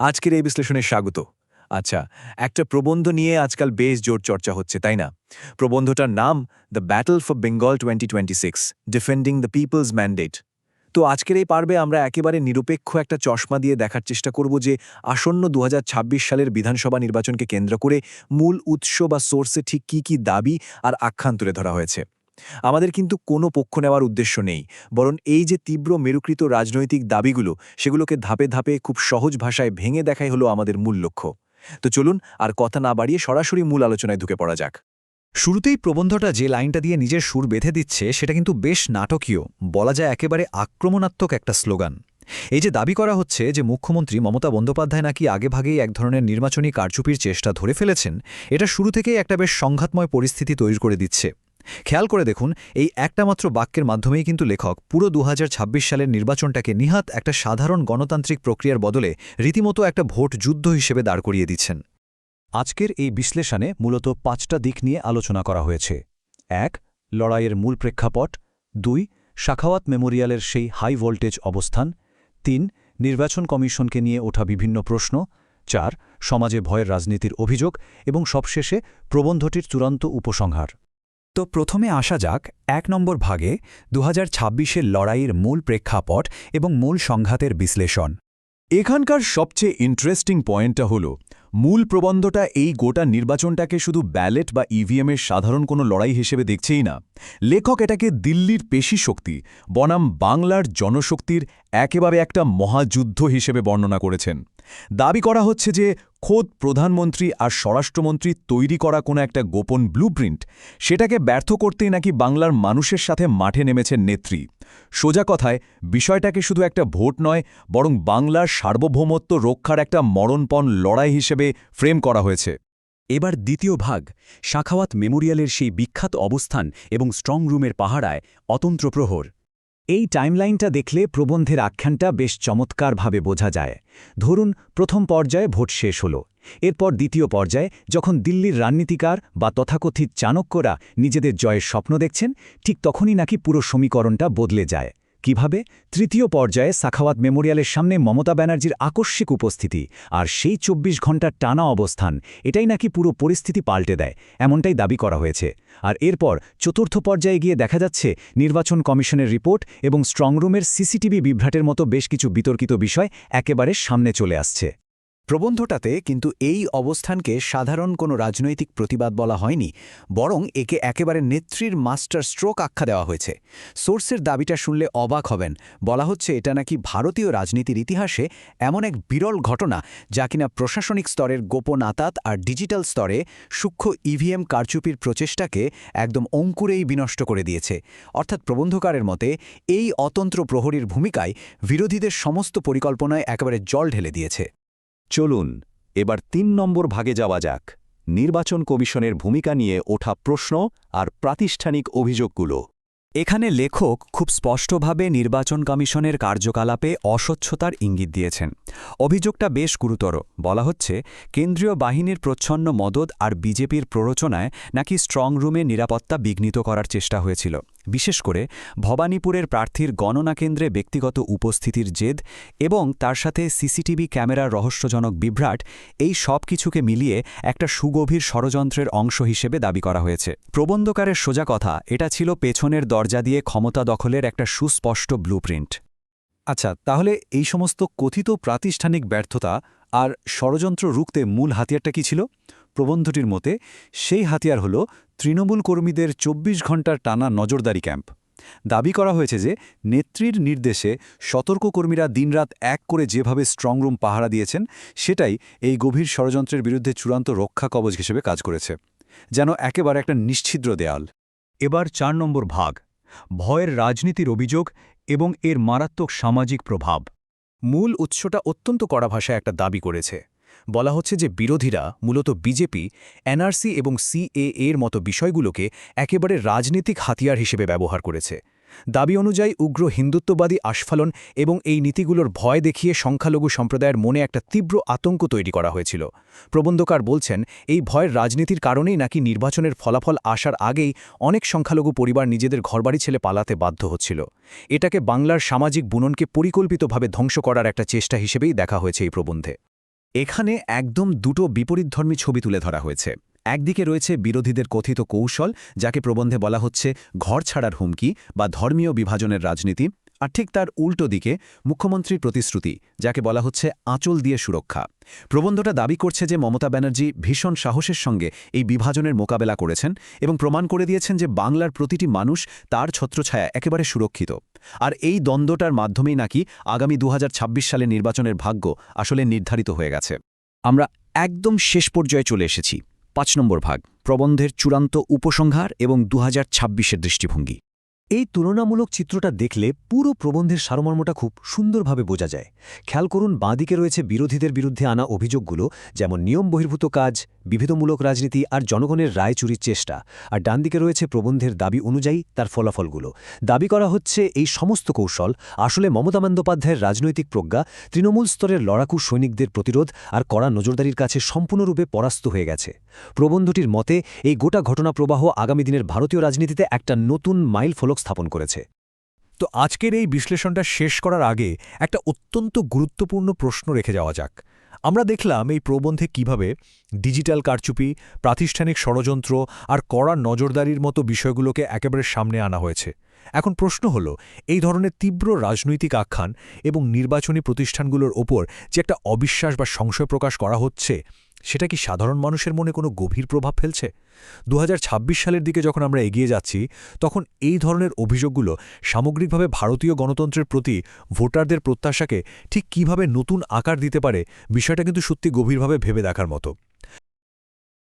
আজকের এই বিশ্লেষণে স্বাগত। আচ্ছা, একটা প্রবন্ধ নিয়ে আজকাল বেশ জোর চর্চা হচ্ছে, তাই না? প্রবন্ধটার নাম the battle for Bengal 2026 defending the people's mandate. তো আজকের এই পর্বে আমরা একেবারে নিরপেক্ষ একটা চশমা দিয়ে দেখার চেষ্টা করব যে আসন্ন ২০২৬ সালের বিধানসভা নির্বাচনকে কেন্দ্র করে মূল উৎস বা সোর্সে ঠিক কী দাবি আর আখ্যান তুলে ধরা হয়েছে। আমাদের কিন্তু কোনো পক্ষ নেওয়ার উদ্দেশ্য নেই, বরং এই যে তীব্র মেরুকৃত রাজনৈতিক দাবিগুলো, সেগুলোকে ধাপে ধাপে খুব সহজ ভাষায় ভেঙে দেখাই হলো আমাদের মূল লক্ষ্য। তো চলুন আর কথা না বাড়িয়ে সরাসরি মূল আলোচনায় ঢুকে পড়া যাক। শুরুতেই প্রবন্ধটা যে লাইনটা দিয়ে নিজের সুর বেঁধে দিচ্ছে সেটা কিন্তু বেশ নাটকীয়, বলা যায় একেবারে আক্রমণাত্মক একটা স্লোগান। এই যে দাবি করা হচ্ছে যে মুখ্যমন্ত্রী মমতা বন্দ্যোপাধ্যায় নাকি আগেভাগেই এক ধরনের নির্বাচনী কারচুপির চেষ্টা ধরে ফেলেছেন, এটা শুরু থেকেই একটা বেশ সংঘাতময় পরিস্থিতি তৈরি করে দিচ্ছে। খেয়াল করে দেখুন, এই একটা মাত্র বাক্যের মাধ্যমেই কিন্তু লেখক পুরো ২০২৬ সালের নির্বাচনটাকে নিহাত একটা সাধারণ গণতান্ত্রিক প্রক্রিয়ার বদলে রীতিমতো একটা ভোট যুদ্ধ হিসেবে দাঁড় করিয়ে দিচ্ছেন। আজকের এই বিশ্লেষণে মূলত ৫টা দিক নিয়ে আলোচনা করা হয়েছে। ১. লড়াইয়ের মূল প্রেক্ষাপট। ২. সাখাওয়াত মেমোরিয়ালের সেই হাই ভোল্টেজ অবস্থান। ৩. নির্বাচন কমিশনকে নিয়ে ওঠা বিভিন্ন প্রশ্ন। ৪. সমাজে ভয়ের রাজনীতির অভিযোগ এবং সবশেষে প্রবন্ধটির চূড়ান্ত উপসংহার। তো প্রথমে আসা যাক ১ নম্বর ভাগে ২০২৬-এর লড়াইয়ের মূল প্রেক্ষাপট এবং মূল সংঘাতের বিশ্লেষণ। এখানকার সবচেয়ে ইন্টারেস্টিং পয়েন্টটা হলো, মূল প্রবন্ধটা এই গোটা নির্বাচনটাকে শুধু ব্যালেট বা ইভিএমের সাধারণ কোনো লড়াই হিসেবে দেখছেই না। লেখক এটাকে দিল্লির পেশি শক্তি বনাম বাংলার জনশক্তির একেবারে একটা মহাযুদ্ধ হিসেবে বর্ণনা করেছেন। দাবি করা হচ্ছে যে খোদ প্রধানমন্ত্রী আর স্বরাষ্ট্রমন্ত্রী তৈরি করা কোনো একটা গোপন ব্লুপ্রিন্ট, সেটাকে ব্যর্থ করতেই নাকি বাংলার মানুষের সাথে মাঠে নেমেছেন নেত্রী। সোজা কথায় বিষয়টাকে শুধু একটা ভোট নয়, বরং বাংলার সার্বভৌমত্ব রক্ষার একটা মরণপণ লড়াই হিসেবে ফ্রেম করা হয়েছে। এবার দ্বিতীয় ভাগ, সাখাওয়াত মেমোরিয়ালের সেই বিখ্যাত অবস্থান এবং স্ট্রং রুমের পাহারায় অতন্ত্র প্রহর। এই টাইমলাইনটা দেখলে প্রবন্ধের আখ্যানটা বেশ চমৎকারভাবে বোঝা যায়। ধরুন, প্রথম পর্যায়ে ভোট শেষ হল। এরপর দ্বিতীয় পর্যায়ে যখন দিল্লির রাজনীতিকার বা তথাকথিত চাণক্যরা নিজেদের জয়ের স্বপ্ন দেখছেন, ঠিক তখনই নাকি পুরো সমীকরণটা বদলে যায়। কিভাবে? তৃতীয় পর্যায়ে সাখাওয়াত মেমোরিয়ালের সামনে মমতা ব্যানার্জির আকস্মিক উপস্থিতি আর সেই ২৪ ঘণ্টার টানা অবস্থান, এটাই নাকি পুরো পরিস্থিতি পাল্টে দেয়, এমনটাই দাবি করা হয়েছে। আর এরপর চতুর্থ পর্যায়ে গিয়ে দেখা যাচ্ছে নির্বাচন কমিশনের রিপোর্ট এবং স্ট্রংরুমের সিসিটিভি বিভ্রাটের মতো বেশ কিছু বিতর্কিত বিষয় একেবারে সামনে চলে আসছে। প্রবন্ধটাতে কিন্তু এই অবস্থানকে সাধারণ কোনো রাজনৈতিক প্রতিবাদ বলা হয়নি, বরং একে একেবারে নেত্রীর মাস্টার স্ট্রোক আখ্যা দেওয়া হয়েছে। সোর্সের দাবিটা শুনলে অবাক হবেন। বলা হচ্ছে এটা নাকি ভারতীয় রাজনীতির ইতিহাসে এমন এক বিরল ঘটনা যা কিনা প্রশাসনিক স্তরের গোপন আতাত আর ডিজিটাল স্তরে সূক্ষ্ম ইভিএম কারচুপির প্রচেষ্টাকে একদম অঙ্কুরেই বিনষ্ট করে দিয়েছে। অর্থাৎ প্রবন্ধকারের মতে এই অতন্ত্র প্রহরীর ভূমিকায় বিরোধীদের সমস্ত পরিকল্পনায় একেবারে জল ঢেলে দিয়েছে। চলুন এবার ৩ নম্বর ভাগে যাওয়া যাক, নির্বাচন কমিশনের ভূমিকা নিয়ে ওঠা প্রশ্ন আর প্রাতিষ্ঠানিক অভিযোগগুলো। এখানে লেখক খুব স্পষ্টভাবে নির্বাচন কমিশনের কার্যকলাপে অস্বচ্ছতার ইঙ্গিত দিয়েছেন। অভিযোগটা বেশ গুরুতর। বলা হচ্ছে কেন্দ্রীয় বাহিনীর প্রচ্ছন্ন মদদ আর বিজেপির প্ররোচনায় নাকি স্ট্রং রুমে নিরাপত্তা বিঘ্নিত করার চেষ্টা হয়েছিল। বিশেষ করে ভবানীপুরের প্রার্থীর গণনা কেন্দ্রে ব্যক্তিগত উপস্থিতির জেদ এবং তার সাথে সিসিটিভি ক্যামেরার রহস্যজনক বিভ্রাট, এই সব কিছুকে মিলিয়ে একটা সুগভীর ষড়যন্ত্রের অংশ হিসেবে দাবি করা হয়েছে। প্রবন্ধকারের সোজা কথা, এটা ছিল পেছনের দরজা দিয়ে ক্ষমতা দখলের একটা সুস্পষ্ট ব্লুপ্রিন্ট। আচ্ছা, তাহলে এই সমস্ত কথিত প্রাতিষ্ঠানিক ব্যর্থতা আর ষড়যন্ত্র রুখতে মূল হাতিয়ারটা কি ছিল? প্রবন্ধটির মতে সেই হাতিয়ার হল তৃণমূল কর্মীদের ২৪ ঘণ্টার টানা নজরদারি ক্যাম্প। দাবি করা হয়েছে যে নেত্রীর নির্দেশে সতর্ক কর্মীরা দিনরাত এক করে যেভাবে স্ট্রংরুম পাহারা দিয়েছেন, সেটাই এই গভীর ষড়যন্ত্রের বিরুদ্ধে চূড়ান্ত রক্ষা কবচ হিসেবে কাজ করেছে, যেন একেবারে একটা নিশ্ছিদ্র দেয়াল। এবার ৪ নম্বর ভাগ, ভয়ের রাজনীতির অভিযোগ এবং এর মারাত্মক সামাজিক প্রভাব। মূল উৎসটা অত্যন্ত কড়া ভাষায় একটা দাবি করেছে। বলা হচ্ছে যে বিরোধীরা, মূলত বিজেপি, এনআরসি এবং সিএএর মতো বিষয়গুলোকে একেবারে রাজনৈতিক হাতিয়ার হিসেবে ব্যবহার করেছে। দাবি অনুযায়ী উগ্র হিন্দুত্ববাদী আস্ফালন এবং এই নীতিগুলোর ভয় দেখিয়ে সংখ্যালঘু সম্প্রদায়ের মনে একটা তীব্র আতঙ্ক তৈরি করা হয়েছিল। প্রবন্ধকার বলছেন এই ভয়ের রাজনীতির কারণেই নাকি নির্বাচনের ফলাফল আসার আগেই অনেক সংখ্যালঘু পরিবার নিজেদের ঘরবাড়ি ছেড়ে পালাতে বাধ্য হচ্ছিল। এটাকে বাংলার সামাজিক বুননকে পরিকল্পিতভাবে ধ্বংস করার একটা চেষ্টা হিসেবেই দেখা হয়েছে এই প্রবন্ধে। এখানে একদম দুটো বিপরীতধর্মী ছবি তুলে ধরা হয়েছে। একদিকে রয়েছে বিরোধীদের কথিত কৌশল, যাকে প্রবন্ধে বলা হচ্ছে ঘর ছাড়ার হুমকি বা ধর্মীয় বিভাজনের রাজনীতি, আর ঠিক তার উল্টো দিকে মুখ্যমন্ত্রীর প্রতিশ্রুতি, যাকে বলা হচ্ছে আঁচল দিয়ে সুরক্ষা। প্রবন্ধটা দাবি করছে যে মমতা ব্যানার্জি ভীষণ সাহসের সঙ্গে এই বিভাজনের মোকাবেলা করেছেন এবং প্রমাণ করে দিয়েছেন যে বাংলার প্রতিটি মানুষ তার ছত্রছায়া একেবারে সুরক্ষিত। আর এই দ্বন্দ্বটার মাধ্যমেই নাকি আগামী ২০২৬ সালে নির্বাচনের ভাগ্য আসলে নির্ধারিত হয়ে গেছে। আমরা একদম শেষ পর্যায়ে চলে এসেছি। ৫ নম্বর ভাগ, প্রবন্ধের চূড়ান্ত উপসংহার এবং ২০২৬-এর দৃষ্টিভঙ্গি। এই তুলনামূলক চিত্রটা দেখলে পুরো প্রবন্ধের সারমর্মটা খুব সুন্দরভাবে বোঝা যায়। খেয়াল করুন, বাঁদিকে রয়েছে বিরোধীদের বিরুদ্ধে আনা অভিযোগগুলো, যেমন নিয়ম বহির্ভূত কাজ, বিভেদমূলক রাজনীতি আর জনগণের রায় চুরির চেষ্টা, আর ডানদিকে রয়েছে প্রবন্ধের দাবি অনুযায়ী তার ফলাফলগুলো। দাবি করা হচ্ছে এই সমস্ত কৌশল আসলে মমতা বন্দ্যোপাধ্যায়ের রাজনৈতিক প্রজ্ঞা, তৃণমূল স্তরের লড়াকু সৈনিকদের প্রতিরোধ আর কড়া নজরদারির কাছে সম্পূর্ণরূপে পরাস্ত হয়ে গেছে। প্রবন্ধটির মতে এই গোটা ঘটনা প্রবাহ আগামী দিনের ভারতীয় রাজনীতিতে একটা নতুন মাইলফলক স্থাপন করেছে। তো আজকের এই বিশ্লেষণটা শেষ করার আগে একটা অত্যন্ত গুরুত্বপূর্ণ প্রশ্ন রেখে যাওয়া যাক। আমরা দেখলাম এই প্রবন্ধে কিভাবে ডিজিটাল কারচুপি, প্রাতিষ্ঠানিক ষড়যন্ত্র আর কড়া নজরদারির মতো বিষয়গুলোকে একেবারে সামনে আনা হয়েছে। এখন প্রশ্ন হলো, এই ধরনের তীব্র রাজনৈতিক আখ্যান এবং নির্বাচনী প্রতিষ্ঠানগুলোর ওপর যে একটা অবিশ্বাস বা সংশয় প্রকাশ করা হচ্ছে, সেটা কি সাধারণ মানুষের মনে কোনো গভীর প্রভাব ফেলছে? ২০২৬ সালের দিকে যখন আমরা এগিয়ে যাচ্ছি, তখন এই ধরনের অভিযোগগুলো সামগ্রিকভাবে ভারতীয় গণতন্ত্রের প্রতি ভোটারদের প্রত্যাশাকে ঠিক কিভাবে নতুন আকার দিতে পারে, বিষয়টা কিন্তু সত্যি গভীরভাবে ভেবে দেখার মতো।